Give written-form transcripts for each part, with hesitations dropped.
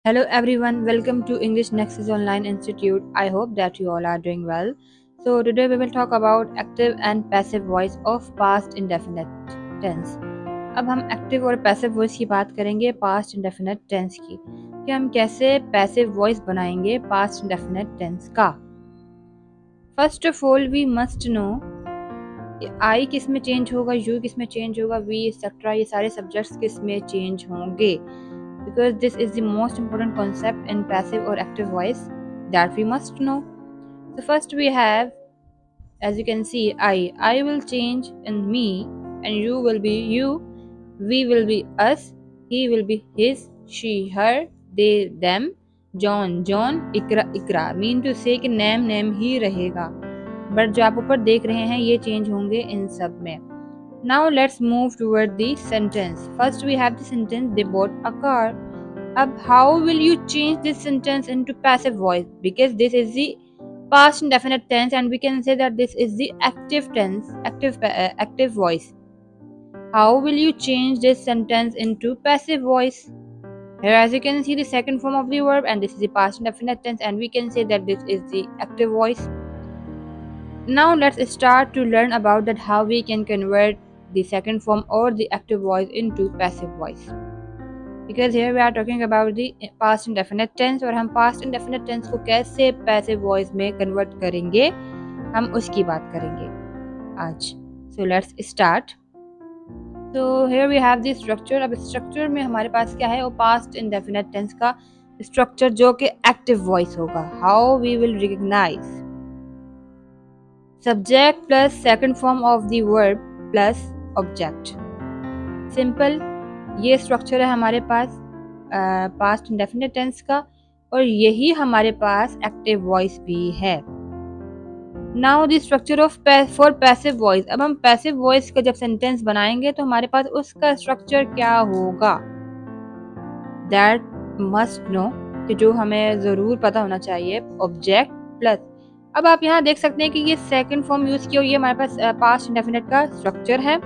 Hello everyone, welcome to English Nexus Online Institute. I hope that you all are doing well. So today we will talk about active and passive voice of past indefinite tense. अब हम active और passive voice की बात करेंगे past indefinite tense की कि हम कैसे पैसिव वॉइस बनाएंगे पास्ट इंडेफिनिट टेंस का। First of all we must know I किस में चेंज होगा, यू किस में चेंज होगा, वी एक्सेट्रा ये सारे सब्जेक्ट्स किस में चेंज होंगे, because this is the most important concept in passive or active voice that we must know. So first we have, as you can see, I will change in me, and you will be you, we will be us, he will be his, she her, they them, John Ikra mean to say कि name ही रहेगा, but जो आप ऊपर देख रहे हैं ये change होंगे इन सब में. Now let's move toward the sentence. First we have the sentence they bought a car. Ab how will you change this sentence into passive voice? Because this is the past indefinite tense and we can say that this is the active tense, active voice. How will you change this sentence into passive voice? Here as you can see the second form of the verb, and this is the past indefinite tense, and we can say that this is the active voice. Now let's start to learn about that how we can convert the second form or the active voice into passive voice. Because here we are talking about the past indefinite tense, और हम past indefinite tense को कैसे passive voice में convert करेंगे हम उसकी बात करेंगे आज. So let's start. So here we have the structure. अब structure में हमारे पास क्या है, वो past indefinite tense का structure जो कि active voice होगा. How we will recognize subject plus second form of the verb plus object. Simple, ये structure है हमारे पास past indefinite tense का, और यही हमारे पास active voice भी है. Now the structure of for passive voice. अब हम passive voice का जब sentence बनाएंगे तो हमारे पास उसका structure क्या होगा, that must know, कि जो हमें ज़रूर पता होना चाहिए. Object plus, अब आप यहाँ देख सकते हैं कि ये सेकंड फॉर्म यूज किया, ये हमारे पास पास्ट इंडेफिनिट का स्ट्रक्चर है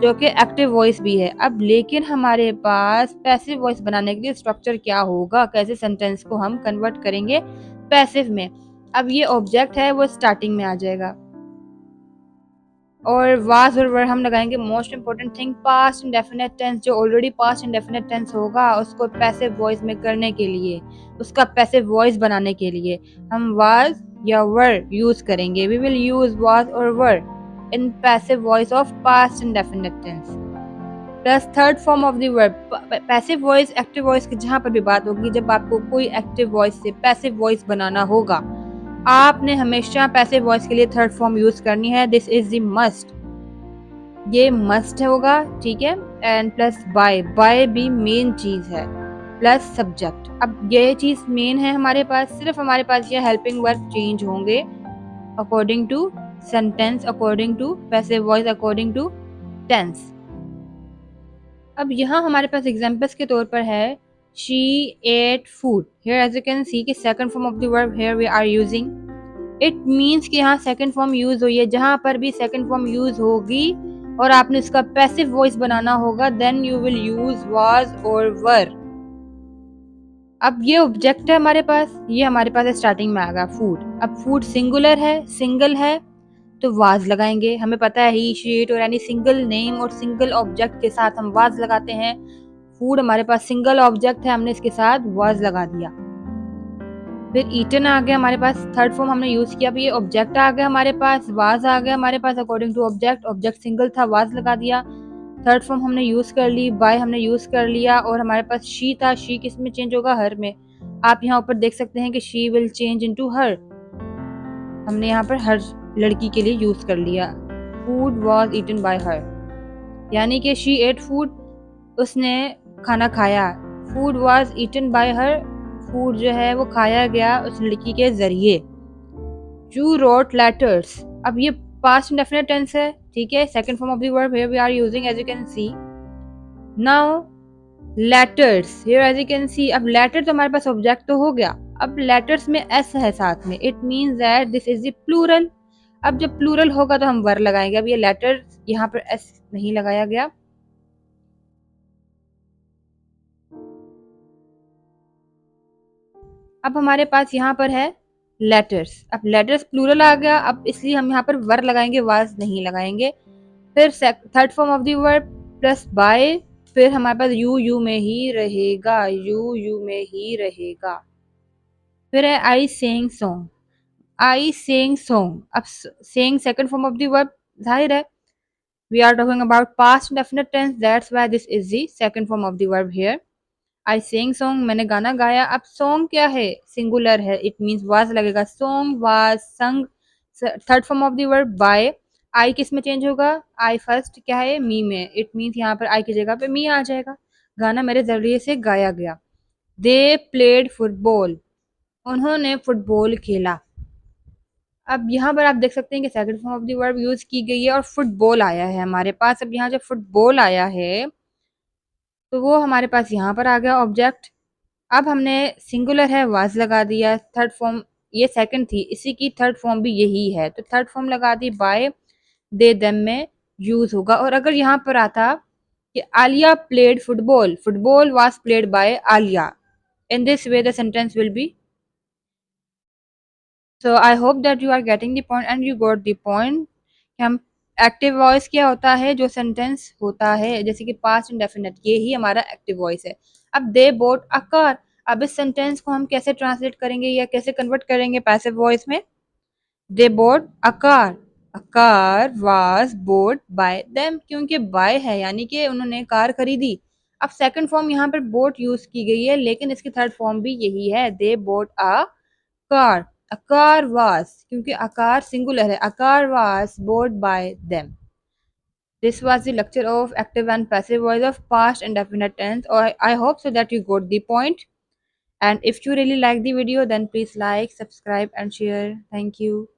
जो कि एक्टिव वॉइस भी है. अब लेकिन हमारे पास पैसिव वॉइस बनाने के लिए स्ट्रक्चर क्या होगा, कैसे सेंटेंस को हम कन्वर्ट करेंगे पैसिव में. अब ये ऑब्जेक्ट है वो स्टार्टिंग में आ जाएगा, और वाज और वर हम लगाएंगे. Most important thing, past indefinite tense जो ऑलरेडी पास्ट इंडेफिनिट टेंस होगा उसको पैसिव वॉइस में करने के लिए, उसका पैसिव वॉइस बनाने के लिए हम वाज या वर यूज करेंगे. वी विल यूज वाज और were in passive voice of past indefinite tense. Plus third form of the verb. Passive voice active voice की जहां पर भी बात होगी, जब आपको कोई एक्टिव वॉइस से पैसिव वॉइस बनाना होगा, आपने हमेशा पैसिव वॉइस के लिए थर्ड फॉर्म यूज करनी है. दिस इज द मस्ट, ये मस्ट होगा, ठीक है. एंड प्लस बाय भी मेन चीज है, प्लस सब्जेक्ट. अब ये चीज मेन है हमारे पास, सिर्फ हमारे पास ये हेल्पिंग वर्ब चेंज होंगे according to sentence, according to passive voice, according to tense. अब यहाँ हमारे पास एग्जांपल्स के तौर पर है she ate food. Here as you can see कि second form of the verb here we are using. It means कि यहाँ second form use हुई है. जहाँ पर भी second form use होगी और आपने उसका passive voice बनाना होगा, then you will use was or were. अब ये ऑब्जेक्ट है हमारे पास, ये हमारे पास स्टार्टिंग में आएगा फूड. अब फूड सिंगुलर है, सिंगल है, तो वाज लगाएंगे. हमें पता है ही शीट और यानी सिंगल नेम और सिंगल ऑब्जेक्ट के साथ हम वाज लगाते हैं. फूड हमारे पास सिंगल ऑब्जेक्ट है, हमने इसके साथ वाज लगा दिया. फिर ईटन आ गया हमारे पास, थर्ड फॉर्म हमने यूज किया. ये ऑब्जेक्ट आ गया हमारे पास, वाज आ गया हमारे पास according to object. Object single था, वाज लगा दिया. थर्ड फॉर्म हमने यूज कर ली, बाय हमने यूज कर लिया, और हमारे पास शी था. शी किस में चेंज होगा, हर में. आप यहाँ ऊपर देख सकते हैं कि शी विल चेंज इनटू हर, हमने यहाँ पर हर लड़की के लिए यूज कर लिया. Food was eaten by her, यानी कि शी एट फूड, उसने खाना खाया. Food was eaten by her, food जो है वो खाया गया उस लड़की के जरिए. You wrote letters. अब ये पास्ट इंडेफिनिट टेंस है, ठीक है. Second form of the verb here we are using as you can see. Now letters, here as you can see. अब लेटर तो हमारे पास ऑब्जेक्ट तो हो गया, अब लेटर्स में एस है साथ में. It means that this is the plural. अब जब प्लूरल होगा तो हम वर लगाएंगे. अब ये लेटर यहाँ पर एस नहीं लगाया गया. अब हमारे पास यहाँ पर है लेटर्स। अब लेटर्स प्लूरल आ गया, अब इसलिए हम यहाँ पर वर लगाएंगे, वाज नहीं लगाएंगे। फिर third form of the verb plus by, फिर हमारे पास यू में ही रहेगा, यू में ही रहेगा। फिर है I sang song, I sang song. अब sang second form of the verb, जाहिर है we are talking about past definite tense, that's why this is the second form of the verb here. I sang song, मैंने गाना गाया। अब song क्या है, singular है, it means was लगेगा, song was sung। Third form of the verb by, I किस में चेंज होगा, I फर्स्ट क्या है, मी में, it means यहाँ पर I की जगह पे मी आ जाएगा, गाना मेरे जरिए से गाया गया। They played football, उन्होंने फुटबॉल खेला। अब यहाँ पर आप देख सकते हैं कि second form of the verb use की गई है और फुटबॉल आया है हमारे पास। अब यहाँ जब फुटबॉल आया है तो वो हमारे पास यहाँ पर आ गया ऑब्जेक्ट। अब हमने सिंगुलर है वाज लगा दिया, थर्ड फॉर्म ये सेकंड थी, इसी की थर्ड फॉर्म भी यही है, तो थर्ड फॉर्म लगा दी बाय, दे देम में यूज होगा। और अगर यहाँ पर आता कि Alia played football, football was played by Alia, in this way the sentence will be. So I hope that you are getting the point and you got the point. हम active voice क्या होता है, जो सेंटेंस होता है जैसे कि पास्ट इंडेफिनिट, ये ही हमारा एक्टिव वॉइस है। अब दे बोट अ कार, अब इस सेंटेंस को हम कैसे ट्रांसलेट करेंगे या कैसे कन्वर्ट करेंगे पैसिव वॉइस में। They both a car was boat bye them, क्योंकि बाय है यानी कि उन्होंने कार खरीदी। अब सेकंड फॉर्म यहाँ पर बोट यूज की गई है, लेकिन इसकी थर्ड फॉर्म भी यही है, they both car a car was, क्योंकि a car singular है, a car was bought by them। This was the lecture of active and passive voice of past indefinite tense, or I hope so that you got the point, and if you really like the video then please like, subscribe and share. Thank you.